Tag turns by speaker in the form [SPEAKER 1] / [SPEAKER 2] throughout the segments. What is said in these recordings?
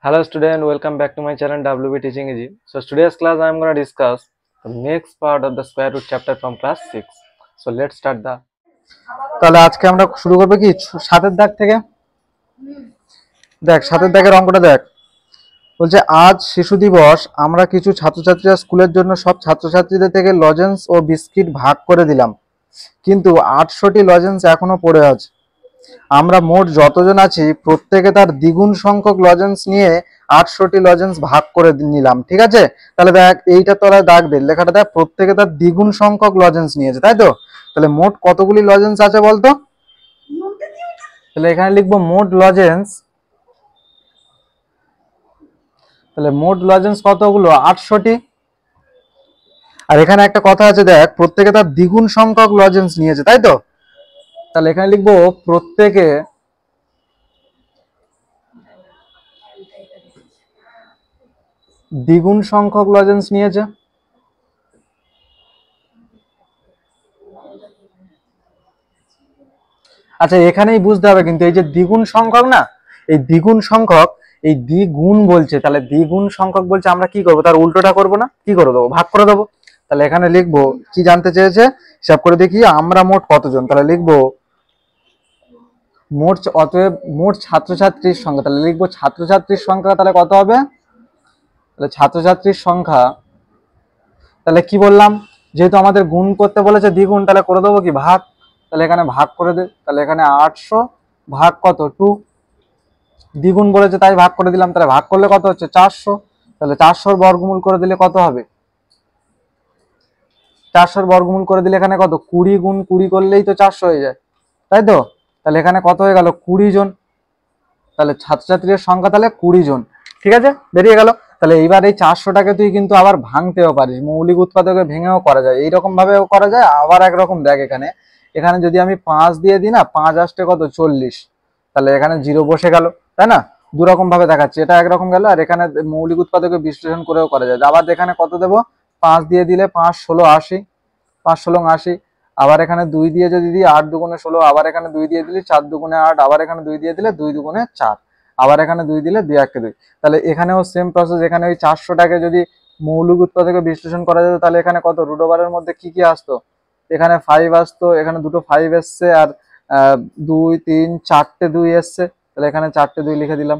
[SPEAKER 1] Hello student, welcome back to my channel WB Teaching Easy. So today's class I am going to discuss the next part of the square root chapter from class 6. So let's start the
[SPEAKER 2] তাহলে আজকে আমরা শুরু করব কি সাতের দাগ থেকে। দেখ সাতের দাগের অঙ্কটা দেখ, বলছে আজ শিশু দিবস, আমরা কিছু ছাত্রছাত্রীরা স্কুলের জন্য সব ছাত্রছাত্রীদের থেকে লজেন্স ও বিস্কিট ভাগ করে দিলাম, কিন্তু 800টি লজেন্স এখনো পড়ে আছে। আমরা মোট যতজন আছি প্রত্যেকে তার দ্বিগুণ সংখ্যক লজেন্স নিয়ে 800টি লজেন্স ভাগ করে নিলাম, ঠিক আছে? তাহলে দেখ এইটা তোরা দাগ দে, লেখাটা দেখ, প্রত্যেকে তার দ্বিগুণ সংখ্যক লজেন্স নিয়েছে, তাই তো? তাহলে মোট কতগুলি লজেন্স আছে বলতো? তাহলে এখানে লিখবো মোট লজেন্স। তাহলে মোট লজেন্স কতগুলো? 800টি। আর এখানে একটা কথা আছে, দেখ, প্রত্যেকে তার দ্বিগুণ সংখ্যক লজেন্স নিয়েছে, তাই তো? তাহলে এখানে লিখবো প্রত্যেকে দ্বিগুণ সংখ্যক লজেন্স নিয়েছে। আচ্ছা, এখানেই বুঝতে হবে কিন্তু এই যে দ্বিগুণ সংখ্যক না, এই দ্বিগুণ সংখ্যক, এই দ্বিগুণ বলছে, তাহলে দ্বিগুণ সংখ্যক বলছে আমরা কি করব? তার উল্টোটা করব না? কি করে দেবো? ভাগ করে দেবো। তাহলে এখানে লিখবো কি জানতে চেয়েছে, হিসাব করে দেখি আমরা মোট কতজন। তাহলে লিখবো মোট, অতএব মোট ছাত্রছাত্রীর সংখ্যা। তাহলে লিখবো ছাত্রছাত্রীর সংখ্যা, তাহলে কত হবে? তাহলে ছাত্রছাত্রীর সংখ্যা, তাহলে কি বললাম, যেহেতু আমাদের গুণ করতে বলেছে দ্বিগুণ, তাহলে করে দেবো কি ভাগ। তাহলে এখানে ভাগ করে দে। তাহলে এখানে 800 ভাগ কত? 2। দ্বিগুণ বলেছে তাই ভাগ করে দিলাম। তাহলে ভাগ করলে কত হচ্ছে? 400। তাহলে 400 বর্গমূল করে দিলে কত হবে? 400 বর্গমূল করে দিলে এখানে কত? 20 গুণ 20 করলেই তো 400 হয়ে যায়, তাই তো? তাহলে এখানে কত হয়ে গেল? 20 জন। তাহলে ছাত্রছাত্রীদের সংখ্যা তাহলে 20 জন, ঠিক আছে? বেরিয়ে গেল। তাহলে এইবার এই 400টাকে তুই কিন্তু আবার ভাঙতেও পারিস, মৌলিক উৎপাদকে ভেঙেও করা যায়, এইরকম ভাবেও করা যায়। আবার একরকম দেখ, এখানে এখানে যদি আমি 5 দিয়ে দিই না, 5 আসতে কত? 40। তাহলে এখানে 0 বসে গেল, তাই না? দুরকম ভাবে দেখাচ্ছে, এটা একরকম গেল, আর এখানে মৌলিক উৎপাদকে বিশ্লেষণ করেও করা যায়। আবার এখানে কত দেবো? 5 দিয়ে দিলে 5 ষোলো 80, 5 ষোলো 80। আবার এখানে 2 দিয়ে যদি দিই, 8 দুগুণে 16। আবার এখানে 2 দিয়ে দিলে 4 দুগুণে 8। আবার এখানে 2 দিয়ে দিলে 2 দুগুণে 4। আবার এখানে 2 দিলে 2 একে 2। তাহলে এখানেও সেম প্রসেস। এখানে ওই 400টাকে যদি মৌলিক উৎপাদকে বিশ্লেষণ করা যেত, তাহলে এখানে কত? রুট ওভারের মধ্যে কি কি আসতো? এখানে 5 আসতো, এখানে দুটো 5 এসছে, আর 2 3 4টে 2 এসছে। তাহলে এখানে 4টে 2 লিখে দিলাম,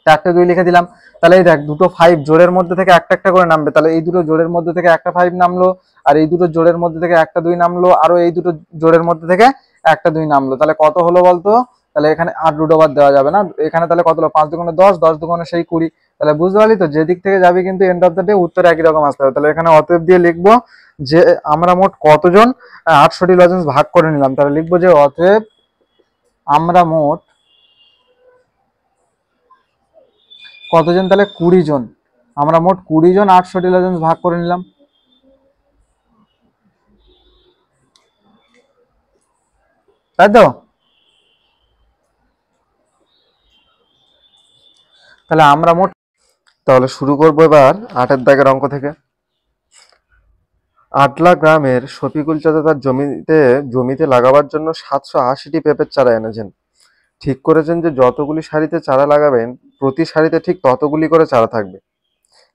[SPEAKER 2] 4টে 2 লিখে দিলাম। তাহলে এই দেখ, দুটো 5 জোড়ের মধ্যে থেকে একটা একটা করে নামবে। তাহলে এই দুটো জোড়ের মধ্যে থেকে একটা 5 নামলো, আর এই দুটো জোড়ের মধ্যে থেকে একটা 2 নামলো, আরো এই দুটো জোড়ের মধ্যে থেকে একটা 2 নামলো। তাহলে কত হলো বলতো? তাহলে এখানে 8 রুট ওভার দেওয়া যাবে না। এখানে তাহলে কত হলো? 5 দুগুণে 10, 10 দুগুণে সেই 20। তাহলে বুঝতে পারলি তো, যেদিক থেকে যাবে কিন্তু এন্ড অফ দ্য ডে উত্তর একই রকম আসতে হবে। তাহলে এখানে অতএব দিয়ে লিখবো যে আমরা মোট কতজন 800টি লজেন্স ভাগ করে নিলাম। তাহলে লিখবো যে অতএব আমরা মোট কতজন? তাহলে 20 জন। আমরা মোট 20 জন 800টি লজেন্স ভাগ করে নিলাম, তাই তো? তাহলে আমরা মোট, তাহলে শুরু করবো এবার 8এর দাগের অঙ্ক থেকে। আটলা গ্রামের শফিকুল চাচা তার জমিতে লাগাবার জন্য 780টি পেঁপের চারা এনেছেন। ঠিক করেছেন যে যতগুলি সারিতে চারা লাগাবেন প্রতি সারিতে ঠিক ততগুলি করে চারা থাকবে।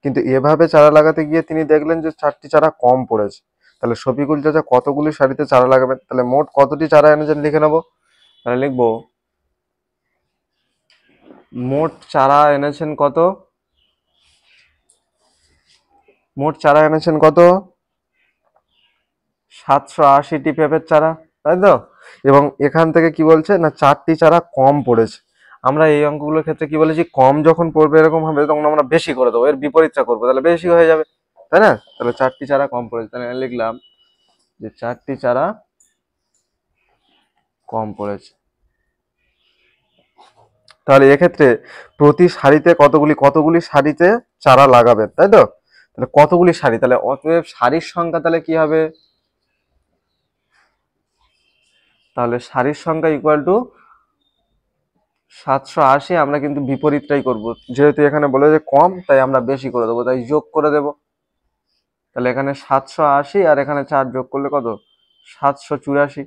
[SPEAKER 2] কিন্তু এভাবে চারা লাগাতে গিয়ে তিনি দেখলেন যে 4টি চারা কম পড়েছে। তাহলে শফিকুল চাচা কতগুলি সারিতে চারা লাগাবেন? তাহলে মোট কতটি চারা এনেছেন লিখে নেবো। তাহলে লিখবো মোট চারা এনেছেন কত? মোট চারা এনেছেন কত? 780টি পেঁপের চারা, তাই তো? এবং এখান থেকে কি বলছে না, 4টি চারা কম পড়েছে। আমরা এই অঙ্কগুলোর ক্ষেত্রে কি বলেছি, কম যখন পড়বে এরকম হবে তখন আমরা বেশি করে দেবো, এর বিপরীতটা করবো, তাহলে বেশি হয়ে যাবে, তাই না? তাহলে 4টি চারা কম পড়েছে, তাহলে লিখলাম যে 4টি চারা কম পড়েছে। তাহলে এক্ষেত্রে প্রতি সারিতে কতগুলি সারিতে চারা লাগাবেন, তাই তো? তাহলে কতগুলি সারি, তাহলে অতএব সারির সংখ্যা তাহলে কি হবে? তাহলে সারির সংখ্যা ইকুয়াল টু 780। আমরা কিন্তু বিপরীতটাই করব, যেহেতু এখানে বলে যে কম তাই আমরা বেশি করে দেবো, তাই যোগ করে দেব। তাহলে এখানে 780 আর এখানে 4 যোগ করলে কত? 784।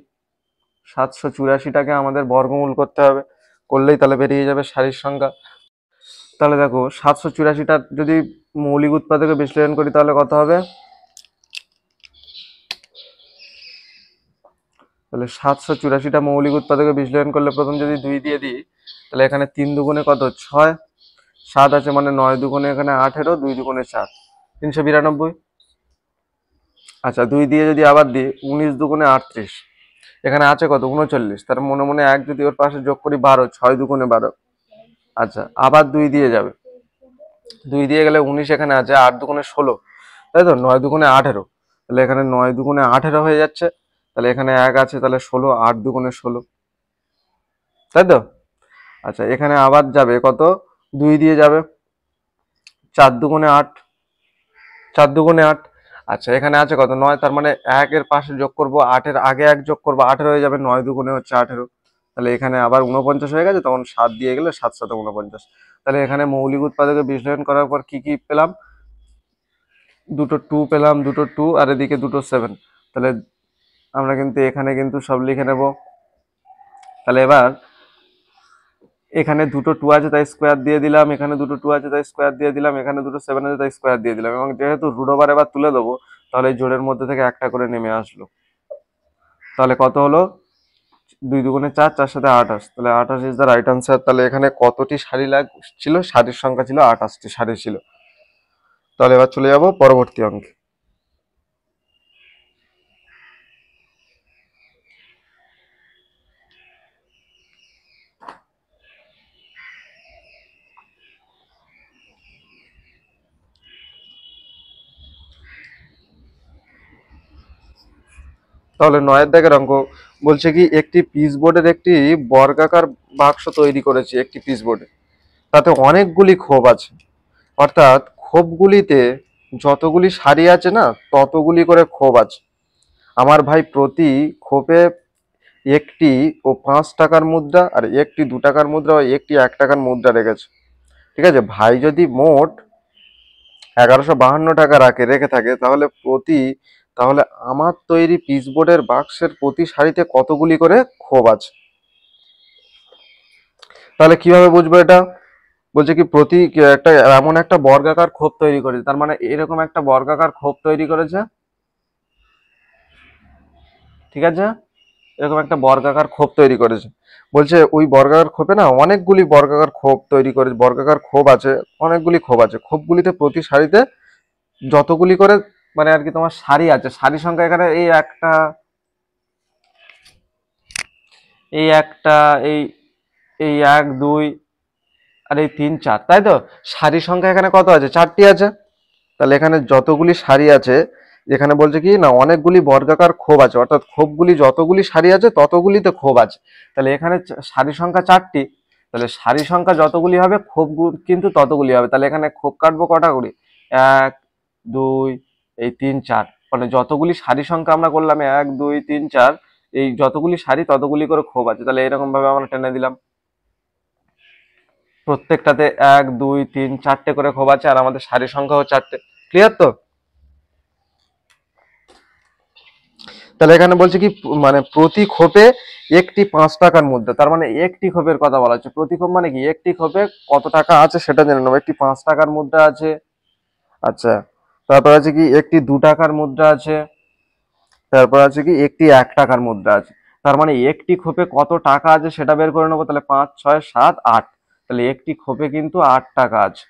[SPEAKER 2] 784টাকে আমাদের বর্গমূল করতে হবে, করলেই তাহলে বেরিয়ে যাবে সারির সংখ্যা।
[SPEAKER 1] তাহলে দেখো 784টা যদি মৌলিক উৎপাদকে বিশ্লেষণ করি তাহলে কত হবে? তাহলে 784টা মৌলিক উৎপাদকে বিশ্লেষণ করলে প্রথম যদি 2 দিয়ে দিই তাহলে এখানে 3 দুগুণে কত 6, 7 আছে মানে 9 দুগুণে এখানে 18, 2 দুগুণে 4, 392। আচ্ছা 2 দিয়ে যদি আবার দিই 19 দুগুণে 38, এখানে আছে কত 39, তার মনে মনে 1 যদি ওর পাশে যোগ করি 12, 6 দুগুণে 12। আচ্ছা আবার 2 দিয়ে যাবে, 2 দিয়ে গেলে 19 এখানে আছে, 8 দুগুণে 16, তাই তো 9 দুগুণে 18, তাহলে এখানে 9 দুগুণে 18 হয়ে যাচ্ছে, তাহলে এখানে 1 আছে তাহলে 16, 8 দুগুণে 16, তাই তো। আচ্ছা এখানে আবার যাবে কত 2 দিয়ে যাবে, 4 দুগুণে 8, 4 দুগুণে 8। আচ্ছা এখানে আছে কত 9, তার মানে 1 এর পাশে যোগ করব, 8 এর আগে 1 যোগ করব, 18 হয়ে যাবে, 9 দুগুণে হচ্ছে 18, তাহলে এখানে আবার 49 হয়ে গেছে, তখন 7 দিয়ে গেলে 7 7 49। তাহলে এখানে মৌলিক উৎপাদকে বিশ্লেষণ করার পর কি কি পেলাম? দুটো 2 পেলাম, দুটো 2 আর এদিকে দুটো 7। তাহলে আমরা কিন্তু এখানে কিন্তু সব লিখে নেব। তাহলে এবার এখানে দুটো 2 আছে তাই স্কোয়ার দিয়ে দিলাম, এখানে দুটো 2 আছে তাই স্কোয়ার দিয়ে দিলাম, এখানে দুটো 7 আছে তাই স্কোয়ার দিয়ে দিলাম, এবং যেহেতু রুট ওভার এবার তুলে দেবো তাহলে এই জোড়ের মধ্যে থেকে একটা করে নেমে আসলো। তাহলে কত হলো 2 দুগুণে 4, 4 সাথে 28, তাহলে 28 ইজ দ্য রাইট আনসার। তাহলে এখানে কতটি সারি ছিল? সারির সংখ্যা ছিল 28টি সারি ছিল। তাহলে এবার চলে যাব পরবর্তী অঙ্কে। তাহলে 9 দাগের অঙ্ক বলছে কি একটি পিচবোর্ডের একটি বর্গাকার বাক্স তৈরি করেছি একটি পিচবোর্ডে, তাতে অনেকগুলি খোপ আছে, অর্থাৎ খোপগুলিতে যতগুলি সারি আছে না ততগুলি করে খোপ আছে। আমার ভাই প্রতি খোপে একটি ও 5 টাকার মুদ্রা আর একটি 2 টাকার মুদ্রা ও একটি 1 টাকার মুদ্রা রেখেছে। ঠিক আছে, ভাই যদি মোট 1152 টাকা রেখে থাকে তাহলে আমার তৈরি পিচবোর্ডের বাক্সের প্রতি সারিতে কতগুলি করে খোপ আছে। তাহলে কিভাবে বুঝবো এটা? বলছে কি একটা এমন একটা বর্গাকার খোপ তৈরি করেছে, তার মানে এরকম একটা বর্গাকার খোপ তৈরি করেছে, ঠিক আছে, এরকম একটা বর্গাকার খোপ তৈরি করেছে। বলছে ওই বর্গাকার খোপে না অনেকগুলি বর্গাকার খোপ তৈরি করে, বর্গাকার খোপ আছে, অনেকগুলি খোপ আছে, খোপগুলিতে প্রতি সারিতে যতগুলি করে মানে আর কি তোমার সারি আছে, সারি সংখ্যা এখানে এই একটা, এই একটা, এই এই 1 2 আর এই 3 4, তাই তো। সারি সংখ্যা এখানে কত আছে? 4টি আছে। তাহলে এখানে যতগুলি সারি আছে, এখানে বলছে কি না অনেকগুলি বর্গাকার খোপ আছে, অর্থাৎ খোপগুলি যতগুলি সারি আছে ততগুলিতে খোপ আছে। তাহলে এখানে সারি সংখ্যা 4টি, তাহলে সারি সংখ্যা যতগুলি হবে খোপ কিন্তু ততগুলি হবে। তাহলে এখানে খোপ কাটবো কটা করে? 1 2 এই 3 4, মানে যতগুলি সারি সংখ্যা আমরা করলাম 1 2 3 4, এই যতগুলি সারি ততগুলি করে খোপ আছে। তাহলে এরকম ভাবে আমরা টেনে দিলাম, প্রত্যেকটাতে 1 2 3 4টে করে খোপ আছে, আর আমাদের সারি সংখ্যাও 4টে। ক্লিয়ার তো? তাহলে এখানে বলছে কি মানে প্রতি খোপে একটি 5 টাকার মুদ্রা, তার মানে একটি খোপের কথা বলা হচ্ছে। প্রতি খোপ মানে কি একটি খোপে কত টাকা আছে সেটা জেনে নেবো। একটি 5 টাকার মুদ্রা আছে, আচ্ছা, তারপর আছে কি একটি 2 টাকার মুদ্রা আছে, তারপর আছে কি একটি 1 টাকার মুদ্রা আছে। তার মানে একটি খোপে কত টাকা আছে সেটা বের করে নেবো। তাহলে 5 6 7 8, তাহলে একটি খোপে কিন্তু 8 টাকা আছে।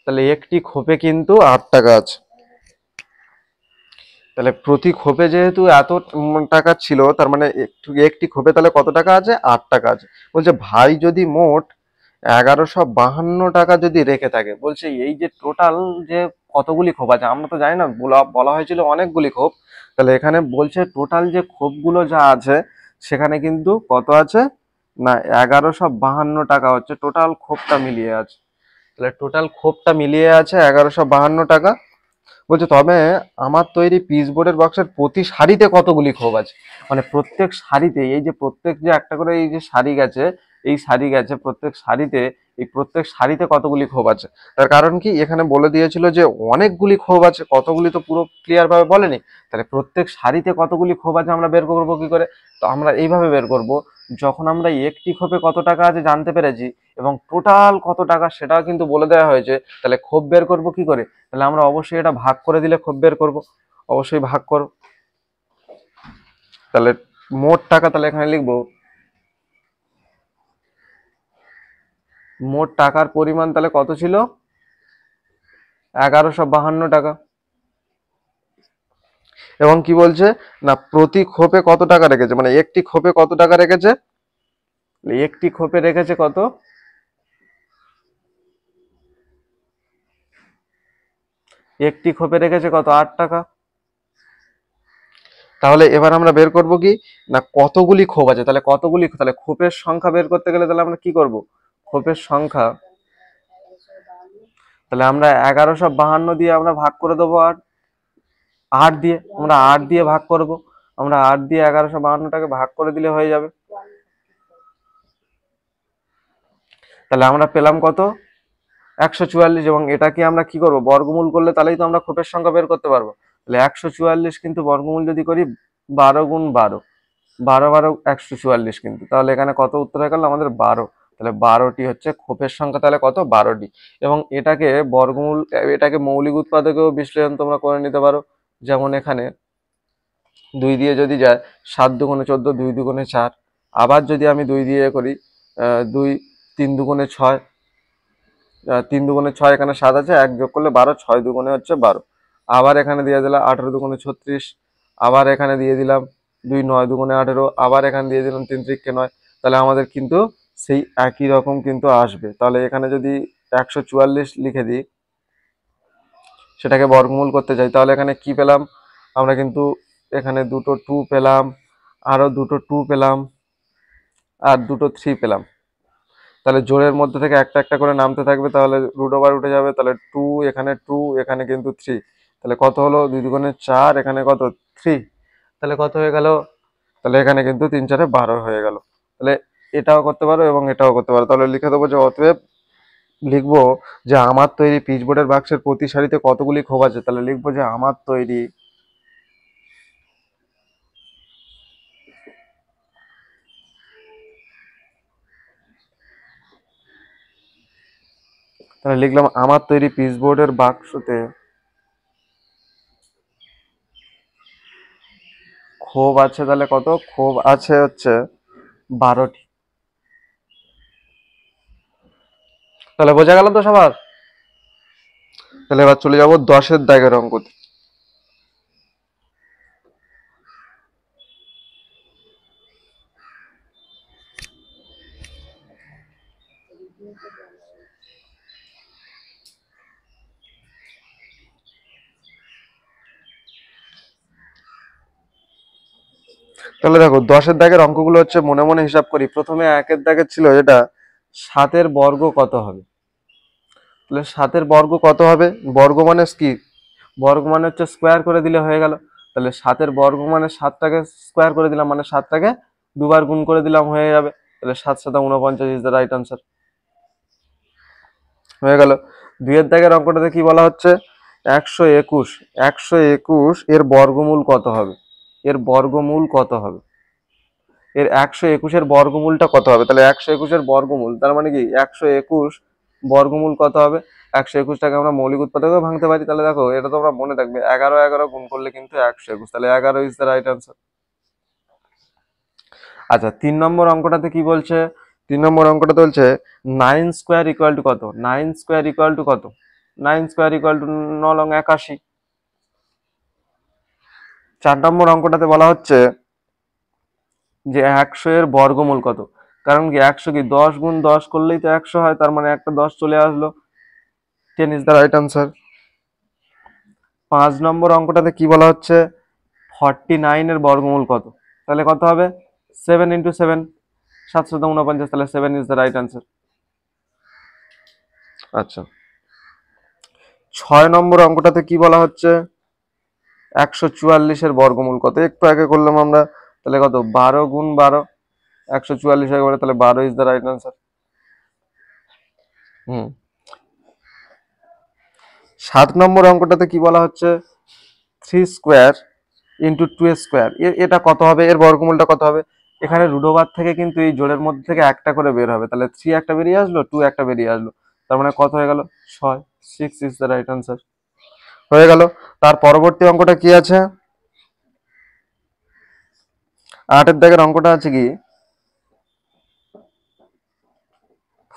[SPEAKER 1] তাহলে একটি খোপে কিন্তু 8 টাকা আছে। তাহলে প্রতি খোপে যেহেতু এত টাকা ছিল, তার মানে একটি খোপে তাহলে কত টাকা আছে? 8 টাকা আছে। বলছে ভাই যদি মোট 1152 টাকা যদি রেখে থাকে, বলছে এই যে টোটাল যে কতগুলি খোপ আছে আমরা তো জানি না, বলা হয়েছিল অনেকগুলি খোপ। তাহলে এখানে বলছে টোটাল যে খোপগুলো যা আছে সেখানে কিন্তু কত আছে না 1152 টাকা হচ্ছে টোটাল খোপটা মিলিয়ে আছে। তাহলে টোটাল খোপটা মিলিয়ে আছে 1152 টাকা। বলছে তবে আমার তৈরি পিচবোর্ডের বক্সের প্রতি সারিতে কতগুলি খোপ আছে, মানে প্রত্যেক সারিতে এই যে প্রত্যেক যে একটা করে এই যে সারি গেছে, এই সারি গেছে প্রত্যেক সারিতে এই প্রত্যেক সারিতে কতগুলি ক্ষোভ আছে। তার কারণ কি, এখানে বলে দিয়েছিল যে অনেকগুলি ক্ষোভ আছে, কতগুলি তো পুরো ক্লিয়ার ভাবে বলেনি। তাহলে প্রত্যেক সারিতে কতগুলি ক্ষোভ আছে আমরা বের করবো কি করে? তো আমরা এইভাবে বের করব, যখন আমরা একটি ক্ষোভে কত টাকা আছে জানতে পেরেছি এবং টোটাল কত টাকা সেটাও কিন্তু বলে দেওয়া হয়েছে, তাহলে ক্ষোভ বের করব কি করে? তাহলে আমরা অবশ্যই এটা ভাগ করে দিলে ক্ষোভ বের করব, অবশ্যই ভাগ করো। তাহলে মোট টাকা, তাহলে এখানে লিখবো মোট টাকার পরিমাণ তাহলে কত ছিল? 1152 টাকা। এবং কি বলছে না, প্রতি খোপে কত টাকা রেখেছে, মানে একটি খোপে কত টাকা রেখেছে? একটি খোপে রেখেছে কত? একটি খোপে রেখেছে কত? 8 টাকা। তাহলে এবার আমরা বের করব কি না, কতগুলি খোপ আছে। তাহলে কতগুলি, তাহলে খোপের সংখ্যা বের করতে গেলে তাহলে আমরা কি করব? খোপের সংখ্যা, তাহলে আমরা 1152 দিয়ে আমরা ভাগ করে দেবো, আর 8 দিয়ে, আমরা 8 দিয়ে ভাগ করব। আমরা 8 দিয়ে 1152টাকে ভাগ করে দিলে হয়ে যাবে। তাহলে আমরা পেলাম কত? 144। এবং এটাকে আমরা কি করব? বর্গমূল করলে তাহলেই তো আমরা খোপের সংখ্যা বের করতে পারবো। তাহলে 144 কিন্তু বর্গমূল যদি করি 12 গুণ 12, 12 12 144 কিন্তু, তাহলে এখানে কত উত্তর হয়ে গেল আমাদের? 12। তাহলে 12টি হচ্ছে খোপের সংখ্যা, তাহলে কত? 12টি। এবং এটাকে বর্গমূল, এটাকে মৌলিক উৎপাদকেও বিশ্লেষণ তোমরা করে নিতে পারো। যেমন এখানে 2 দিয়ে যদি যায় 7 দুগুণে 14, 2 দুগুণে 4। আবার যদি আমি 2 দিয়ে করি 2, 3 দুগুণে 6, 3 দুগুণে 6, এখানে 7 আছে, 1 যোগ করলে 12, 6 দুগুণে হচ্ছে 12। আবার এখানে দিয়ে দিলাম 18 দুগুণে 36। আবার এখানে দিয়ে দিলাম 2, 9 দুগুণে 18। আবার এখানে দিয়ে দিলাম 3 3 9। তাহলে আমাদের কিন্তু সেই একই রকম কিন্তু আসবে। তাহলে এখানে যদি 144 লিখে দিই, সেটাকে বর্গমূল করতে চাই, তাহলে এখানে কি পেলাম আমরা? কিন্তু এখানে দুটো 2 পেলাম, আরো দুটো 2 পেলাম, আর দুটো 3 পেলাম। তাহলে জোড়ের মধ্যে থেকে একটা একটা করে নামতে থাকবে, তাহলে রুট ওভার উঠে যাবে। তাহলে 2, এখানে 2, এখানে কিন্তু 3। তাহলে কত হলো? 2 দুগুণে 4, এখানে কত? 3। তাহলে কত হয়ে গেল? তাহলে এখানে কিন্তু 3 4 12 হয়ে গেল। তাহলে এটাও করতে পারো এবং এটাও করতে পারো। তাহলে লিখে দেবো যে অতএব লিখবো যে আমার তৈরি পিচবোর্ডের বাক্সের প্রতি সারিতে কতগুলি খোপ আছে। তাহলে লিখবো যে আমার তৈরি তাহলে লিখলাম আমার তৈরি পিচবোর্ডের বাক্সতে খোপ আছে। তাহলে কত খোপ আছে? হচ্ছে 12টি। তাহলে বোঝা গেল তো সবার? তাহলে এবার চলে যাব 10-এর দাগের অঙ্কতে। তাহলে দেখো 10-এর দাগের অঙ্কগুলো হচ্ছে মনে মনে হিসাব করি। প্রথমে 1-এর দাগের ছিল এটা 7-এর বর্গ কত হবে। তাহলে 7-এর বর্গ কত হবে? বর্গ মানে কি? বর্গ মানে হচ্ছে স্কোয়ার করে দিলে হয়ে গেল। তাহলে 7-এর বর্গ মানে 7টাকে স্কোয়ার করে দিলাম, মানে 7টাকে দুবার গুণ করে দিলাম, হয়ে যাবে। তাহলে 7 7 49 ইজ দ্য রাইট আনসার, হয়ে গেল। 2-এর দাগের অঙ্কটাতে কি বলা হচ্ছে? 121। 121 এর বর্গমূল কত হবে? এর বর্গমূল কত হবে? এর 121-এর বর্গমূলটা কত হবে? তাহলে 121-এর বর্গমূল তার মানে কি 121 বর্গমূল কত হবে? 121টাকে আমরা মৌলিক উৎপাদকেও ভাঙতে পারি। তাহলে দেখো এটা তোমরা মনে রাখবে, 11 11 গুণ করলে কিন্তু 121, তাহলে 11 ইজ দ্য রাইট আনসার। আচ্ছা, 3 নম্বর অঙ্কটাতে কি বলছে? 3 নম্বর অঙ্কটাতে বলছে 9 স্কোয়ার ইকুয়াল টু কত? 9 স্কোয়ার ইকুয়াল টু কত? 9 স্কোয়ার ইকুয়াল টু 9 লং 81। 4 নম্বর অঙ্কটাতে বলা হচ্ছে যে 100 এর বর্গমূল কত? কারণ কি 100 কি 10 গুণ 10 করলেই তো 100 হয়, তার মানে একটা 10 চলে আসলো, 10 ইজ দ্য রাইট আনসার। 5 নম্বর অঙ্কটাতে কি বলা হচ্ছে? 49 এর বর্গমূল কত? তাহলে কত হবে? 7 ইন্টু 7, 749, তাহলে 7 ইজ দ্য রাইট আনসার। আচ্ছা, 6 নম্বর অঙ্কটাতে কি বলা হচ্ছে? 144 এর বর্গমূল কত? একটু আগে করলাম আমরা, তাহলে কত? 12 গুণ 12, 144 হয়ে গেল, তাহলে 12 ইজ দ্য রাইট আনসার। হুম 7 নম্বর অঙ্কটাতে কি বলা হচ্ছে 3 স্কোয়ার ইন্টু 2 স্কোয়ার, এটা কত হবে, এর বর্গমূলটা কত হবে। এখানে রুট ওভার থেকে কিন্তু এই জোড়ের মধ্যে থেকে একটা করে বের হবে, তাহলে 3 একটা বেরিয়ে আসলো, 2 একটা বেরিয়ে আসলো, তার মানে কত হয়ে গেল 6। 6 ইজ দ্য রাইট আনসার। হয়ে গেল। তার পরবর্তী অঙ্কটা কি আছে, 8 দাগের অঙ্কটা আছে কি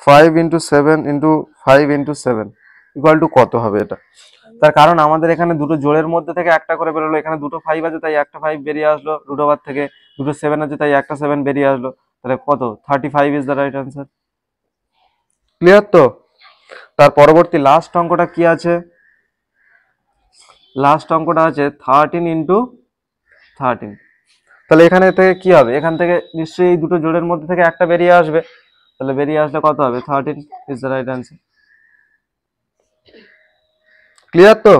[SPEAKER 1] 5 into 7 into 5 into 7 equal to কত হবে এটা। তার কারণ আমাদের এখানে দুটো জোড়ের মধ্যে থেকে একটা করে বেরোলো, এখানে দুটো 5 আছে তাই একটা 5 বেরিয়ে আসলো রুট ওভার থেকে, দুটো 7 আছে তাই একটা 7 বেরিয়ে আসলো, তাহলে কত 35 is the right answer. Clear তো। তার পরবর্তী লাস্ট অঙ্কটা কি আছে, লাস্ট অঙ্কটা আছে 13 ইন্টু 13। তাহলে এখানে থেকে কি হবে, এখান থেকে নিশ্চয়ই এই দুটো জোড়ের মধ্যে থেকে একটা বেরিয়ে আসবে, তাহলে বেরিয়ে আসলে কত হবে 13 is the right answer. Clear তো।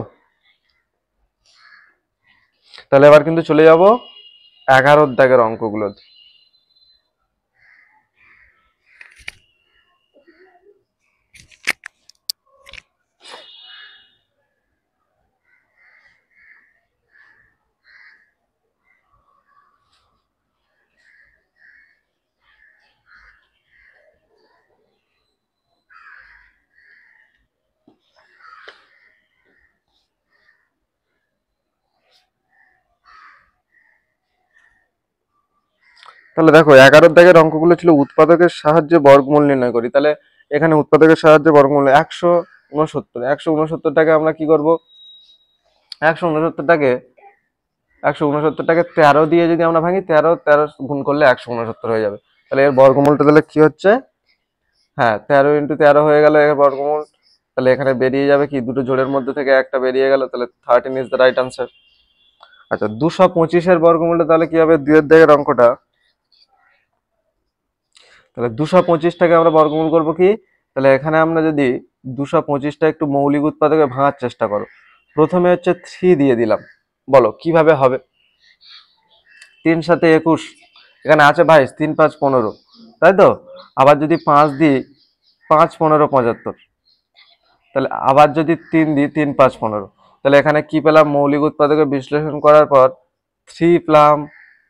[SPEAKER 1] তাহলে এবার কিন্তু চলে যাব 11 দাগের অঙ্কগুলো। তাহলে দেখো 11 দাগের অঙ্কগুলো ছিল উৎপাদকের সাহায্যে বর্গমূল নির্ণয় করি, তাহলে এখানে উৎপাদকের সাহায্যে বর্গমূল 169টাকে আমরা কি করব, 169টাকে 169টাকে 13 দিয়ে যদি আমরা ভাঙি, 13 13 গুণ করলে 169 হয়ে যাবে। তাহলে এর বর্গমূলটা তাহলে কি হচ্ছে, হ্যাঁ 13 ইন্টু 13 হয়ে গেল এর বর্গমূল। তাহলে এখানে বেরিয়ে যাবে কি, দুটো জোড়ের মধ্যে থেকে একটা বেরিয়ে গেল, তাহলে 13 ইজ দ্য রাইট আনসার। আচ্ছা 225 বর্গমূলটা তাহলে কি হবে, 2 দাগের অঙ্কটা, তাহলে 225টাকে আমরা বর্গমূল করব কি, তাহলে এখানে আমরা যদি 225টা একটু মৌলিক উৎপাদকে ভাঙার চেষ্টা করো, প্রথমে হচ্ছে 3 দিয়ে দিলাম, বলো কিভাবে হবে। 3 সাথে 21, এখানে আছে 22, 3 5 15, তাই তো। আবার যদি 5 দিই, 5 15 75, তাহলে আবার যদি 3 দিই, 3 5 15, তাহলে এখানে কি পেলাম, মৌলিক উৎপাদকে বিশ্লেষণ করার পর 3 পেলাম,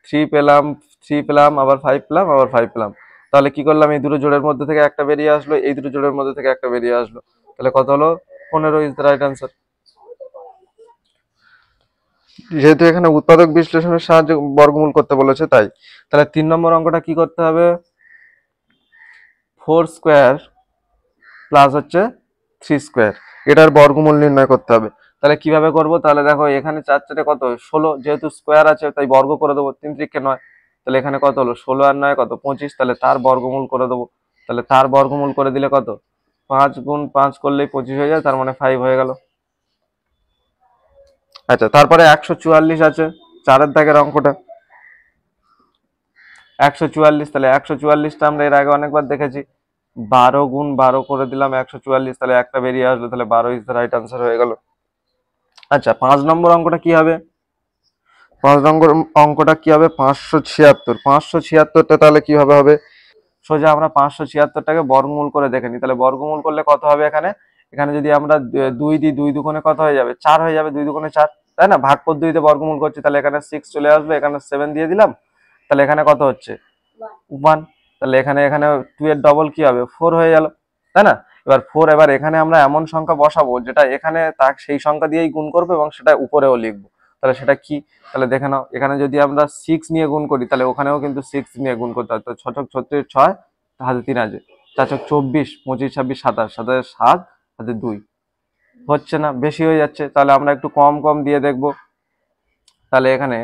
[SPEAKER 1] 3 পেলাম, 3 পেলাম, আবার 5 পেলাম, আবার 5 পেলাম। তাহলে কি করলাম, এই দুটো জোড়ের মধ্যে থেকে একটা বেরিয়ে আসলো, এই দুটো জোড়ের মধ্যে থেকে একটা বেরিয়ে আসলো, তাহলে কত হলো 15 ইজ দ্য রাইট আনসার। যেহেতু এখানে উৎপাদক বিশ্লেষণের সাহায্যে বর্গমূল করতে বলেছে তাই। তাহলে 3 নম্বর অঙ্কটা কি করতে হবে, 4 স্কোয়ার প্লাস হচ্ছে 3 স্কোয়ার, এটার বর্গমূল নির্ণয় করতে হবে। তাহলে কিভাবে করব, তাহলে দেখো এখানে 4 4 কত 16, যেহেতু স্কোয়ার আছে তাই বর্গ করে দেবো, 3 3 9, তাহলে এখানে কত হলো 16 আর 9 কত 25, তাহলে তার বর্গমূল করে দেবো। তাহলে তার বর্গমূল করে দিলে কত, 5 গুণ 5 করলেই 25 হয়ে যায়, তার মানে 5 হয়ে গেল। আচ্ছা তারপরে 144 আছে 4 দাগের অঙ্কটা, 144, তাহলে 144টা আমরা এর আগে অনেকবার দেখেছি, 12 গুণ 12 করে দিলাম 144, তাহলে একটা বেরিয়ে আসলো, তাহলে 12 ইজ দ্য রাইট আনসার হয়ে গেল। আচ্ছা 5 নম্বর অঙ্কটা কি হবে, 5 নম্বর অঙ্কটা কি হবে 576, 576টা তাহলে কিভাবে হবে, সোজা আমরা 576টাকে বর্গমূল করে দেখে নিই, তাহলে বর্গমূল করলে কত হবে, এখানে এখানে যদি আমরা 2 দিই, 2 দুগুণে কত হয়ে যাবে 4 হয়ে যাবে, 2 দুগুণে 4, তাই না, ভাগ পদ্ধতিতে বর্গমূল করছি, তাহলে এখানে 6 চলে আসবে, এখানে 7 দিয়ে দিলাম, তাহলে এখানে কত হচ্ছে 1, তাহলে এখানে এখানে 2 এর ডবল কি হবে 4 হয়ে গেল, তাই না। এবার 4, এবার এখানে আমরা এমন সংখ্যা বসাবো যেটা এখানে তা সেই সংখ্যা দিয়েই গুণ করবো এবং সেটা উপরেও লিখবো, তাহলে সেটা কি, তাহলে দেখে নাও এখানে যদি আমরা 6 নিয়ে গুণ করি, তাহলে ওখানেও কিন্তু 6 নিয়ে গুণ করতে হয়, তো 6 ছক 36, 6 হাতে 3 আছে, 4 ছক 24, 25 26 27, 27 7 হাতে 2, হচ্ছে না, বেশি হয়ে যাচ্ছে, তাহলে আমরা একটু কম কম দিয়ে দেখবো। তাহলে এখানে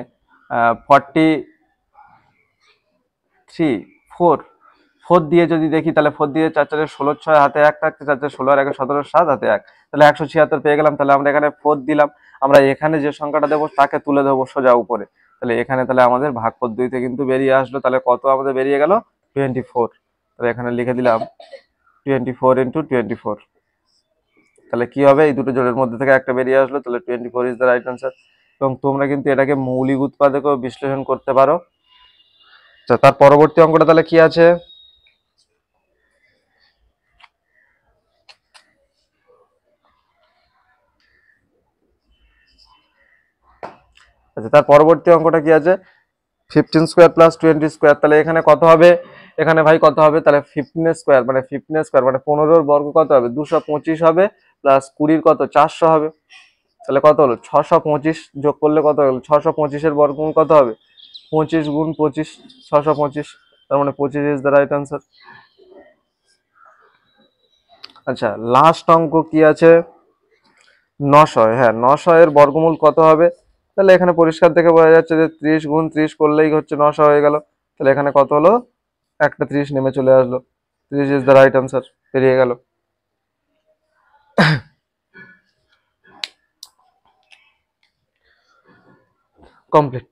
[SPEAKER 1] 4 দিয়ে যদি দেখি, তাহলে 4 দিয়ে 4 4 16, 6 হাতে 1 থাকতে, 4 4 16 আর 1 17, 7 হাতে 1, তাহলে 176 পেয়ে গেলাম। তাহলে আমরা এখানে 4 দিলাম, আমরা এখানে যে সংখ্যাটা দেবো তাকে তুলে দেবো সোজা উপরে, তাহলে এখানে তাহলে আমাদের ভাগ পদ্ধতিতে কিন্তু বেরিয়ে আসলো, তাহলে কত আমাদের বেরিয়ে গেল 24, তাহলে এখানে লিখে দিলাম 24 ইন্টু 24, তাহলে কি হবে, এই দুটো জোড়ের মধ্যে থেকে একটা বেরিয়ে আসলো, তাহলে 24 ইজ দ্য রাইট আনসার। এবং তোমরা কিন্তু এটাকে মৌলিক উৎপাদকেও বিশ্লেষণ করতে পারো। আচ্ছা তার পরবর্তী অঙ্কটা তাহলে কি আছে, আচ্ছা, তার পরবর্তী অঙ্কটা কি আছে? 15 স্কোয়ার প্লাস 20 স্কোয়ার। তাহলে এখানে কত হবে? এখানে ভাই কত হবে? তাহলে 15 স্কোয়ার মানে 15 বর্গ কত হবে? 225 হবে, প্লাস 20 কত? 400 হবে। তাহলে কত হলো? 625 যোগ করলে কত হলো? 625 এর বর্গমূল কত হবে? 25 গুণ 25, 625। তার মানে 25 ইজ দ্য রাইট আনসার। আচ্ছা, লাস্ট অঙ্ক কি আছে? 900। হ্যাঁ, 900 এর বর্গমূল কত হবে? তাহলে এখানে পরিষ্কার থেকে বোঝা যাচ্ছে যে 30 গুণ 30 করলেই হচ্ছে 900 হয়ে গেল। তাহলে এখানে কত হলো? একটা 30 নেমে চলে আসলো। 30 ইজ দ্য রাইট আনসার, বেরিয়ে গেল। কমপ্লিট।